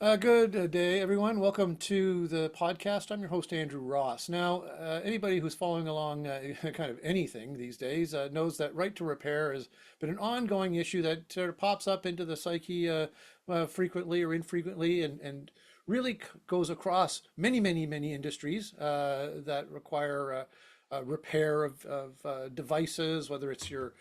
Good day, everyone. Welcome to the podcast. I'm your host, Andrew Ross. Now, anybody who's following along kind of anything these days knows that right to repair has been an ongoing issue that sort of pops up into the psyche frequently or infrequently and really goes across many industries that require repair of devices, whether it's your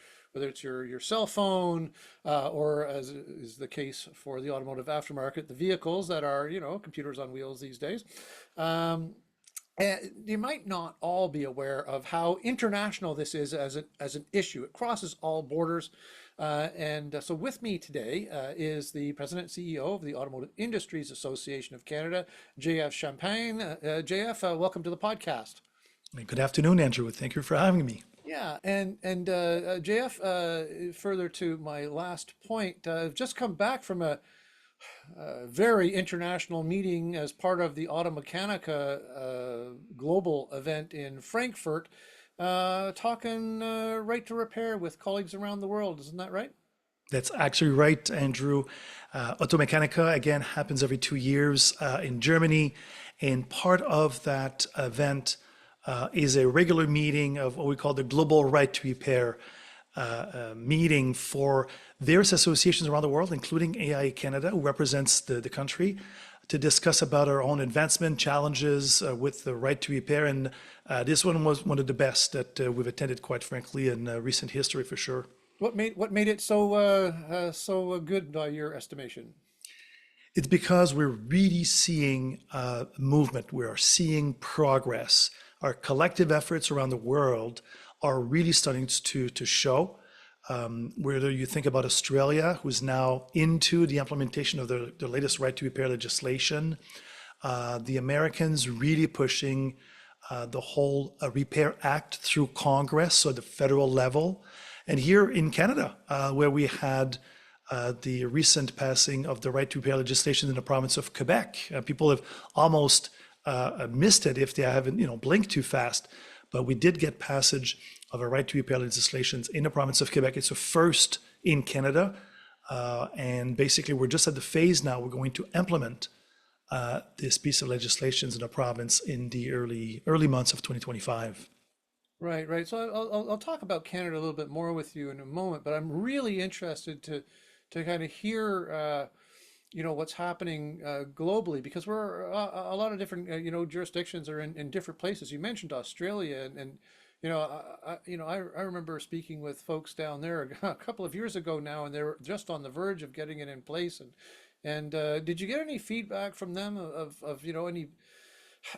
cell phone, or as is the case for the automotive aftermarket, the vehicles that are computers on wheels these days. Um, and you might not all be aware of how international this is as an issue. It crosses all borders. So with me today is the President and CEO of the Automotive Industries Association of Canada, JF Champagne. JF, welcome to the podcast. Good afternoon, Andrew. Thank you for having me. Yeah, and JF, further to my last point, I've just come back from a very international meeting as part of the Automechanica global event in Frankfurt, talking right to repair with colleagues around the world. Isn't that right? That's actually right, Andrew. Automechanica, again, happens every 2 years in Germany. And part of that event is a regular meeting of what we call the Global Right to Repair meeting for various associations around the world, including AIA Canada, who represents the country, to discuss about our own advancement challenges with the right to repair. And this one was one of the best that we've attended, quite frankly, in recent history for sure. What made it so good by your estimation? It's because we're really seeing movement. We are seeing progress. Our collective efforts around the world are really starting to show. Whether you think about Australia, who's now into the implementation of the latest right to repair legislation, the Americans really pushing the whole Repair Act through Congress, so the federal level. And here in Canada, where we had the recent passing of the right to repair legislation in the province of Quebec. People have almost missed it if they haven't, blinked too fast. But we did get passage of a right to repair legislation in the province of Quebec. It's a first in Canada. And basically, we're just at the phase now. We're going to implement this piece of legislation in the province in the early months of 2025. Right, right. So I'll talk about Canada a little bit more with you in a moment, but I'm really interested to kind of hear what's happening globally, because we're a lot of different jurisdictions are in different places. You mentioned Australia, and I remember speaking with folks down there a couple of years ago now, and they were just on the verge of getting it in place. And did you get any feedback from them of any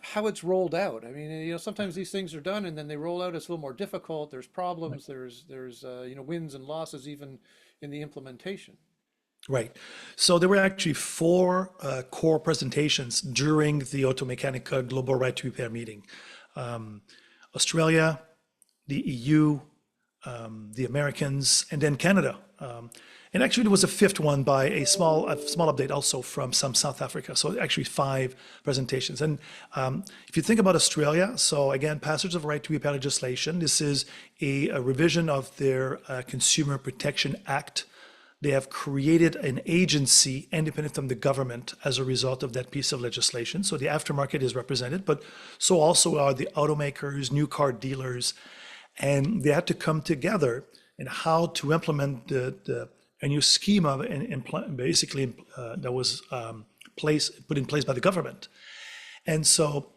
how it's rolled out? I mean, sometimes these things are done and then they roll out. It's a little more difficult. There's problems. There's wins and losses even in the implementation. Right. So there were actually four core presentations during the Automechanica Global Right to Repair meeting. Australia, the EU, the Americans, and then Canada. And actually, there was a fifth one by a small update also from some South Africa. So actually, five presentations. And if you think about Australia, so again, passage of right to repair legislation. This is a revision of their Consumer Protection Act. They have created an agency independent from the government as a result of that piece of legislation. So the aftermarket is represented, but so also are the automakers, new car dealers, and they had to come together in how to implement a new schema basically that was put in place by the government. And so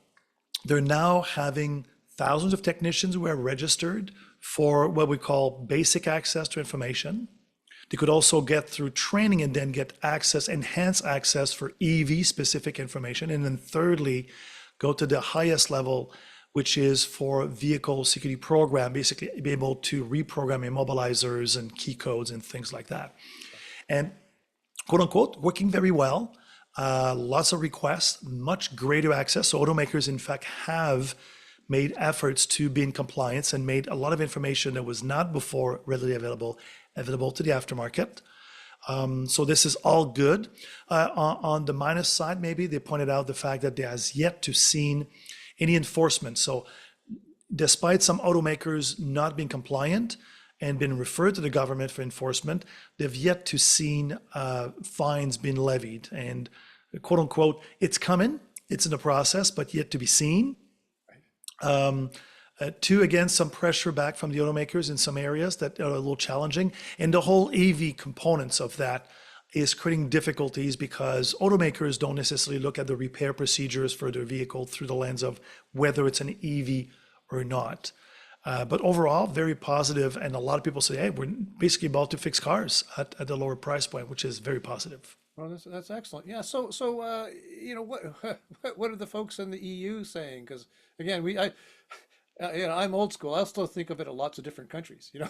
they're now having thousands of technicians who are registered for what we call basic access to information. They could also get through training and then get access, enhanced access for EV specific information. And then thirdly, go to the highest level, which is for vehicle security program, basically be able to reprogram immobilizers and key codes and things like that. And quote unquote, working very well. Lots of requests, much greater access. So automakers, in fact, have made efforts to be in compliance and made a lot of information that was not before readily available to the aftermarket. So this is all good. On the minus side, maybe they pointed out the fact that there has yet to seen any enforcement. So despite some automakers not being compliant and been referred to the government for enforcement, they've yet to seen fines being levied. And quote unquote, it's coming, it's in the process, but yet to be seen. Two, again, some pressure back from the automakers in some areas that are a little challenging. And the whole AV components of that is creating difficulties because automakers don't necessarily look at the repair procedures for their vehicle through the lens of whether it's an EV or not. But overall, very positive, and a lot of people say, "Hey, we're basically about to fix cars at a lower price point," which is very positive. Well, that's excellent. Yeah. So you know, what what are the folks in the EU saying? Because again, you know, I'm old school. I'll still think of it in lots of different countries, you know,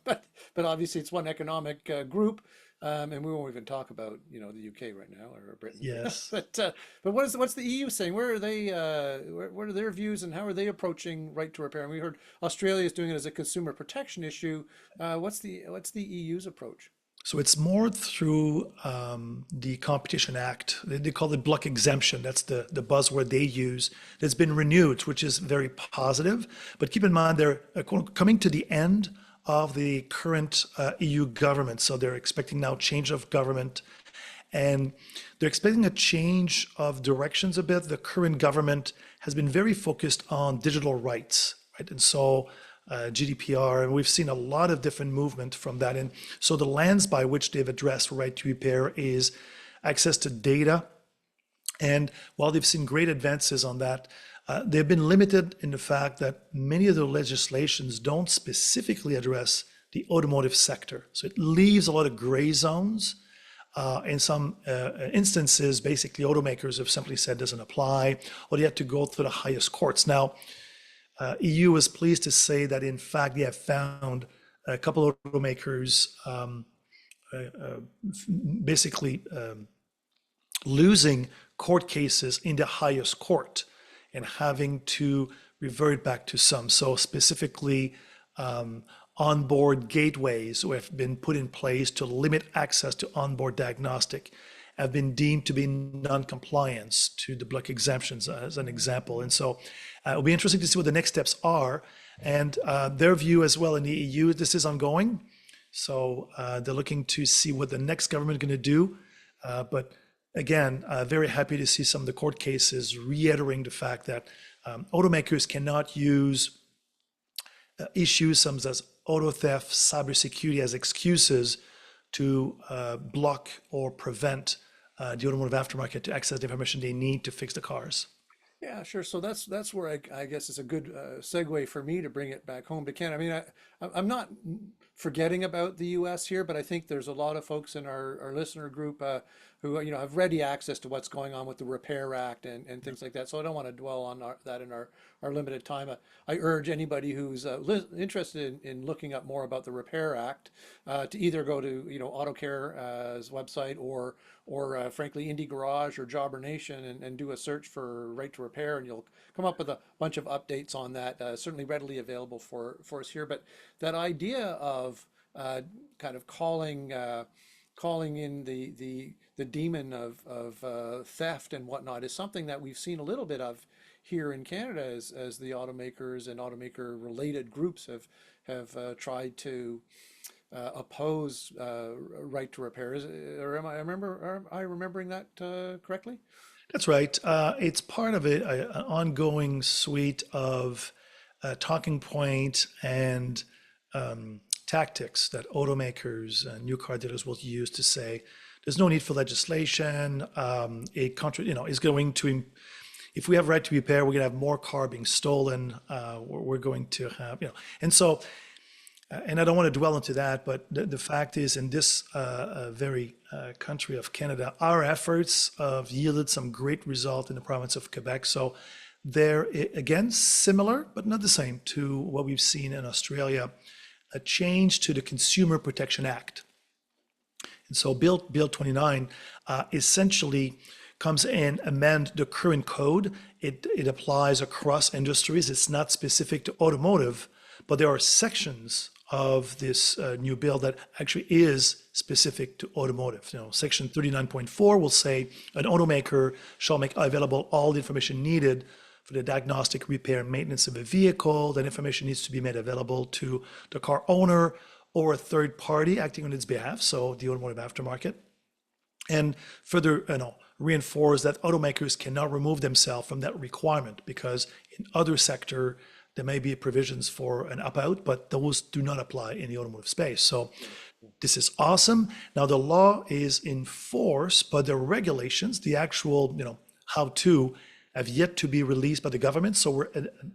but obviously it's one economic group, and we won't even talk about, you know, the UK right now or Britain. Yes. But what's the EU saying? Where are they? What are their views, and how are they approaching right to repair? And we heard Australia is doing it as a consumer protection issue. What's the EU's approach? So it's more through the Competition Act. They call it block exemption. That's the buzzword they use. That's been renewed, which is very positive. But keep in mind, they're coming to the end of the current EU government. So they're expecting now change of government. And they're expecting a change of directions a bit. The current government has been very focused on digital rights, right? And so GDPR, and we've seen a lot of different movement from that. And so the lens by which they've addressed right to repair is access to data. And while they've seen great advances on that, they've been limited in the fact that many of the legislations don't specifically address the automotive sector. So it leaves a lot of gray zones. In some instances, basically automakers have simply said doesn't apply, or they have to go through the highest courts. Now, EU is pleased to say that, in fact, they have found a couple of automakers basically losing court cases in the highest court and having to revert back to some. So specifically, onboard gateways have been put in place to limit access to onboard diagnostic have been deemed to be non-compliance to the block exemptions, as an example. And so it'll be interesting to see what the next steps are. And their view as well in the EU, this is ongoing. So they're looking to see what the next government is going to do. But again, very happy to see some of the court cases reiterating the fact that automakers cannot use issues such as auto theft, cybersecurity as excuses to block or prevent the automotive aftermarket to access the information they need to fix the cars. Yeah, sure. So that's where I guess it's a good segue for me to bring it back home to Canada. I mean, I'm not forgetting about the U.S. here, but I think there's a lot of folks in our listener group who, you know, have ready access to what's going on with the Repair Act and things like that. So I don't want to dwell on that in our limited time. I urge anybody who's interested in looking up more about the Repair Act to either go to, you know, AutoCare's website or frankly, Indie Garage or Jobber Nation and do a search for Right to Repair, and you'll come up with a bunch of updates on that, certainly readily available for us here. But that idea of kind of calling in the demon of theft and whatnot is something that we've seen a little bit of here in Canada as the automakers and automaker related groups have tried to oppose right to repair. Or am I remembering that correctly? That's right. It's part of an ongoing suite of talking point and tactics that automakers and new car dealers will use to say there's no need for legislation. Is going to, if we have right to repair, we're going to have more car being stolen. We're going to have, and so. And I don't want to dwell into that, but the fact is, in this very country of Canada, our efforts have yielded some great result in the province of Quebec. So they're, again, similar, but not the same to what we've seen in Australia, a change to the Consumer Protection Act. And so Bill 29 essentially comes in, amend the current code. It applies across industries. It's not specific to automotive, but there are sections of this new bill that actually is specific to automotive. Section 39.4 will say an automaker shall make available all the information needed for the diagnostic, repair, and maintenance of a vehicle. That information needs to be made available to the car owner or a third party acting on its behalf, so the automotive aftermarket. and further, reinforce that automakers cannot remove themselves from that requirement because in other sector there may be provisions for an opt-out, but those do not apply in the automotive space. So Right. Yeah. this is awesome. Now the law is in force, but the regulations, the actual, how to, have yet to be released by the government. So we're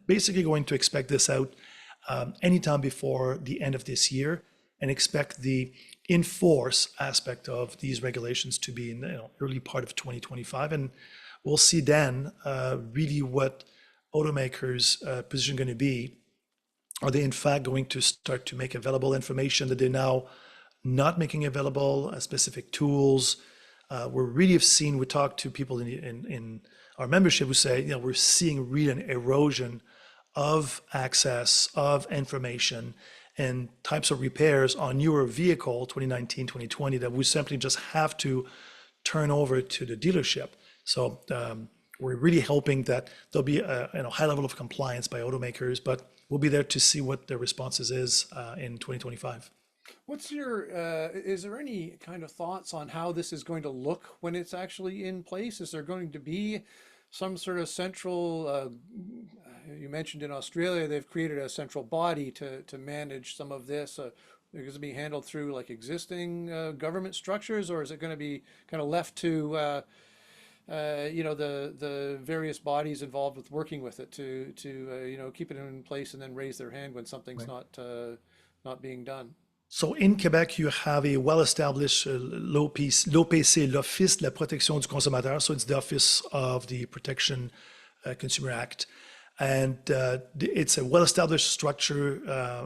basically going to expect this out anytime before the end of this year, and expect the enforce aspect of these regulations to be in the early part of 2025. And we'll see then really what automakers' position going to be. Are they in fact going to start to make available information that they're now not making available, specific tools? We're really have seen, we talked to people in our membership who say, we're seeing really an erosion of access, of information, and types of repairs on newer vehicle, 2019, 2020, that we simply just have to turn over to the dealership. So we're really hoping that there'll be a high level of compliance by automakers, but we'll be there to see what their responses is in 2025. What's your, is there any kind of thoughts on how this is going to look when it's actually in place? Is there going to be some sort of central, you mentioned in Australia, they've created a central body to manage some of this. Is it be handled through like existing government structures, or is it going to be kind of left to the various bodies involved with working with it to keep it in place and then raise their hand when something's Right. not being done? So in Quebec, you have a well-established l'OPC, l'Office de la protection du consommateur. So it's the Office of the Protection Consumer Act. And it's a well-established structure.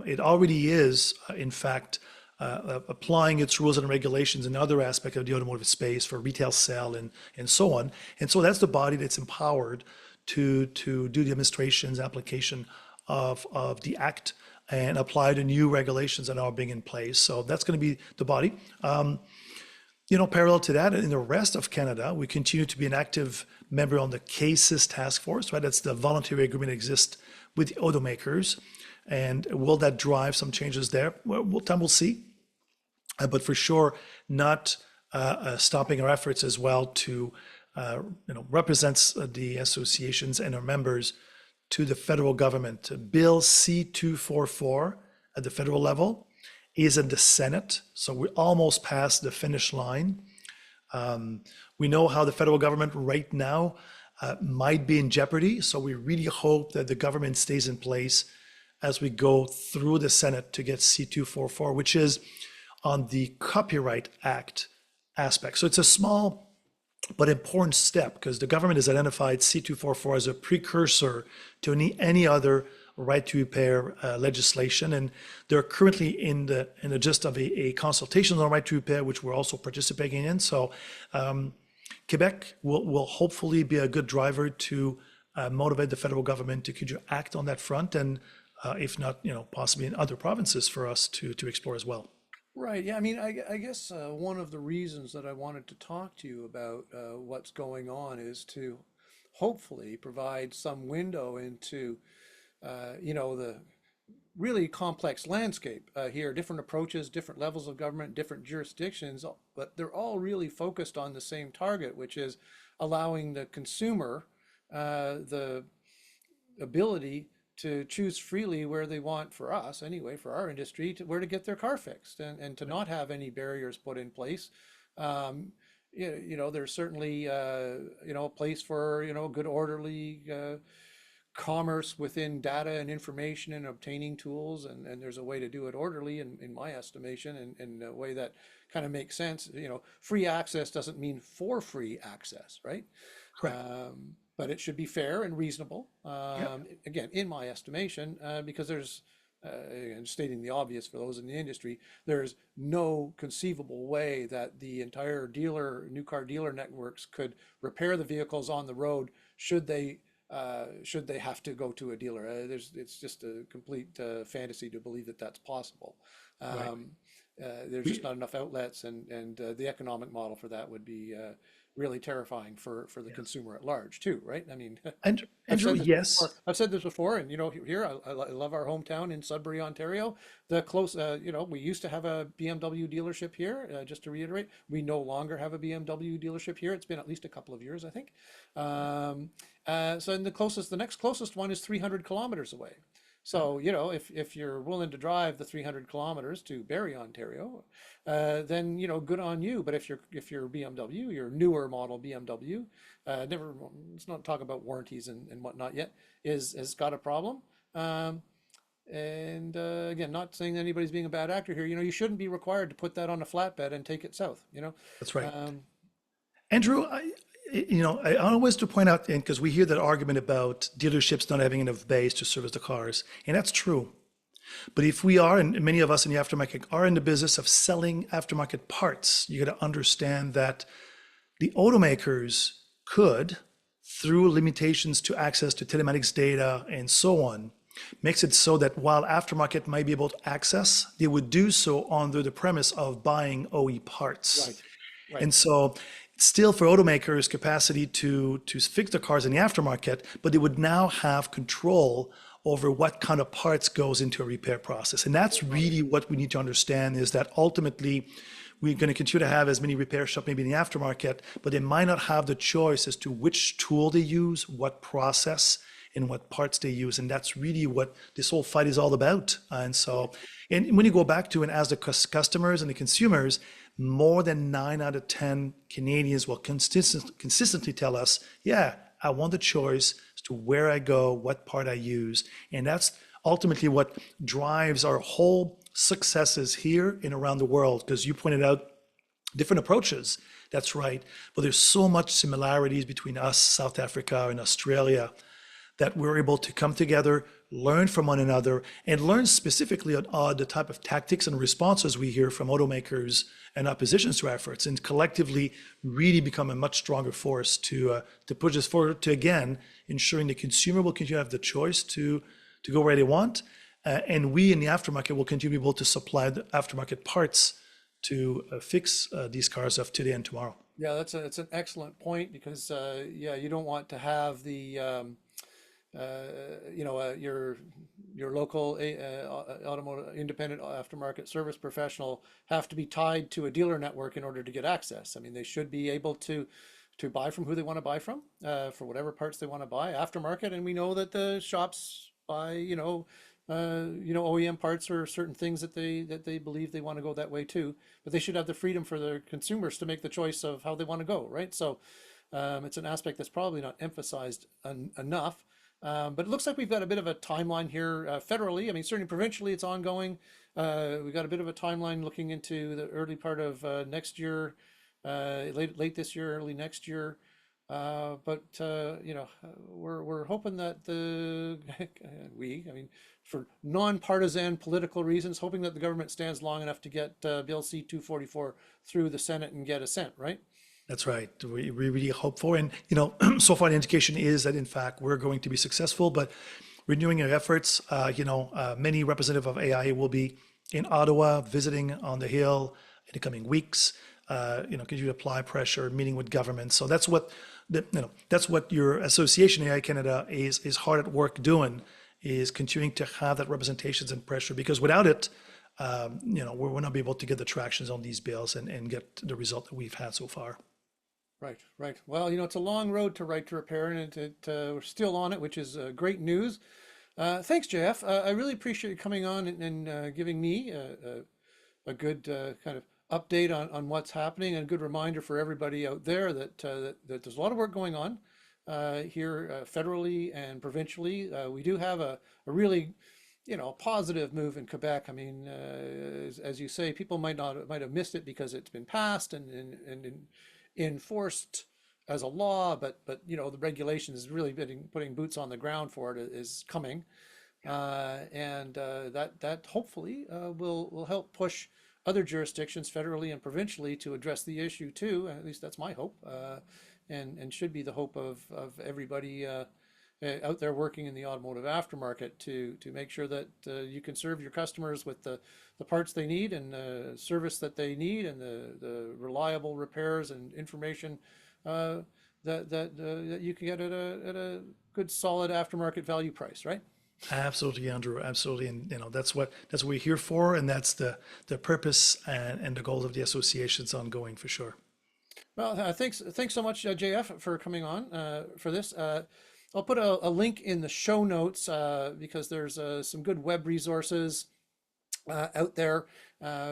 It already is, in fact, applying its rules and regulations in other aspects of the automotive space for retail sale and so on. And so that's the body that's empowered to do the administration's application of the act and apply the new regulations that are being in place. So that's going to be the body. Parallel to that, in the rest of Canada, we continue to be an active member on the CASES task force, right? That's the voluntary agreement that exists with the automakers. And will that drive some changes there? Well, time will see. But for sure, not stopping our efforts as well to represent the associations and our members to the federal government. Bill C-244 at the federal level is in the Senate, so we're almost past the finish line. We know how the federal government right now might be in jeopardy, so we really hope that the government stays in place as we go through the Senate to get C-244, which is on the Copyright Act aspect. So it's a small but important step because the government has identified C-244 as a precursor to any other right to repair legislation, and they're currently in the gist of a consultation on right to repair, which we're also participating in. So Quebec will hopefully be a good driver to motivate the federal government to continue to act on that front, and if not, possibly in other provinces for us to explore as well. Right. Yeah. I mean, I guess one of the reasons that I wanted to talk to you about what's going on is to hopefully provide some window into, the really complex landscape here, different approaches, different levels of government, different jurisdictions, but they're all really focused on the same target, which is allowing the consumer the ability to choose freely where they want, for us anyway, for our industry, to where to get their car fixed, and to not have any barriers put in place. There's certainly a place for good orderly commerce within data and information and obtaining tools, and there's a way to do it orderly in my estimation, and in a way that kind of makes sense. Free access doesn't mean for free access, right? Correct. But it should be fair and reasonable, Yep. again, in my estimation, because there's, and stating the obvious for those in the industry, there's no conceivable way that the entire new car dealer networks could repair the vehicles on the road should they have to go to a dealer. It's just a complete fantasy to believe that that's possible. Right. Um, there's just We, not enough outlets, and the economic model for that would be really terrifying for the yes. consumer at large too, right? I mean, I've Andrew, said this before. yes. I've said this before, and here I love our hometown in Sudbury, Ontario. The close, we used to have a BMW dealership here. Just to reiterate, we no longer have a BMW dealership here. It's been at least a couple of years, I think. So, and the next closest one is 300 kilometers away. So, if you're willing to drive the 300 kilometers to Barrie, Ontario, then, good on you. But if you're BMW, your newer model BMW, never, let's not talk about warranties and whatnot yet, has got a problem. Um, and again, not saying anybody's being a bad actor here. You shouldn't be required to put that on a flatbed and take it south. That's right. Um, Andrew, I always to point out, because we hear that argument about dealerships not having enough bays to service the cars, and that's true. But if we are, and many of us in the aftermarket are in the business of selling aftermarket parts, you got to understand that the automakers could, through limitations to access to telematics data and so on, makes it so that while aftermarket might be able to access, they would do so under the premise of buying OE parts. right, right, And so it's still for automakers capacity to fix the cars in the aftermarket, but they would now have control over what kind of parts goes into a repair process. And that's really what we need to understand, is that ultimately we're going to continue to have as many repair shops maybe in the aftermarket, but they might not have the choice as to which tool they use, what process, and what parts they use. And that's really what this whole fight is all about. And so, and when you go back to and ask the customers and the consumers, more than 9 out of 10 Canadians will consistently tell us, yeah, I want the choice as to where I go, what part I use. And that's ultimately what drives our whole successes here and around the world. Because you pointed out different approaches. That's right. But there's so much similarities between us, South Africa, and Australia, that we're able to come together, learn from one another, and learn specifically on the type of tactics and responses we hear from automakers and oppositions to efforts, and collectively really become a much stronger force to push this forward to, again, ensuring the consumer will continue to have the choice to go where they want, and we in the aftermarket will continue to be able to supply the aftermarket parts to fix these cars of today and tomorrow. Yeah, it's an excellent point because yeah, you don't want to have the your local automotive independent aftermarket service professional have to be tied to a dealer network in order to get access. I mean, they should be able to buy from who they want to buy from for whatever parts they want to buy aftermarket. And we know that the shops buy OEM parts or certain things that they believe they want to go that way too. But they should have the freedom for their consumers to make the choice of how they want to go, right? So it's an aspect that's probably not emphasized enough. But it looks like we've got a bit of a timeline here federally. I mean, certainly provincially, it's ongoing. We've got a bit of a timeline looking into the early part of next year, late this year, early next year. But we're hoping that I mean, for nonpartisan political reasons, hoping that the government stands long enough to get Bill C-244 through the Senate and get assent, right? That's right. We really hope for, and so far the indication is that in fact we're going to be successful. But renewing our efforts, many representatives of AIA will be in Ottawa visiting on the Hill in the coming weeks. Continue to apply pressure, meeting with government. So that's what that's what your association AIA Canada is hard at work doing, is continuing to have that representations and pressure. Because without it, we're not be able to get the tractions on these bills and get the result that we've had so far. Right, right. Well, it's a long road to Right to Repair, and we're still on it, which is great news. Thanks, JF. I really appreciate you coming on and giving me a good kind of update on what's happening, and a good reminder for everybody out there that there's a lot of work going on here federally and provincially. We do have a really positive move in Quebec. I mean, as you say, people might have missed it because it's been passed and enforced as a law, but the regulations is really putting boots on the ground for it is coming, and that hopefully will help push other jurisdictions federally and provincially to address the issue too. At least that's my hope, and should be the hope of everybody out there working in the automotive aftermarket to make sure that you can serve your customers with the parts they need and service that they need and the reliable repairs and information that you can get at a good solid aftermarket value price, right? Absolutely, Andrew. Absolutely, and that's what we're here for, and that's the purpose and the goals of the association's ongoing for sure. Well, thanks so much, JF, for coming on for this. I'll put a link in the show notes because there's some good web resources out there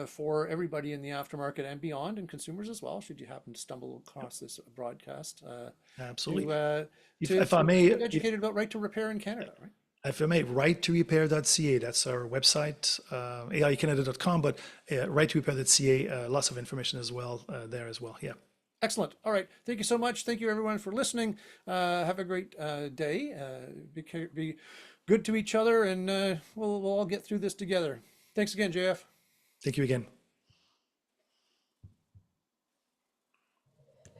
for everybody in the aftermarket and beyond, and consumers as well, should you happen to stumble across this broadcast, Absolutely. to If I may, get educated about right to repair in Canada, right? if I may, RighttoRepair.ca. That's our website, aicanada.com, but RighttoRepair.ca. Lots of information as well there as well. Yeah. Excellent. All right. Thank you so much. Thank you everyone for listening. Have a great day. Be good to each other, and we'll all get through this together. Thanks again, JF. Thank you again.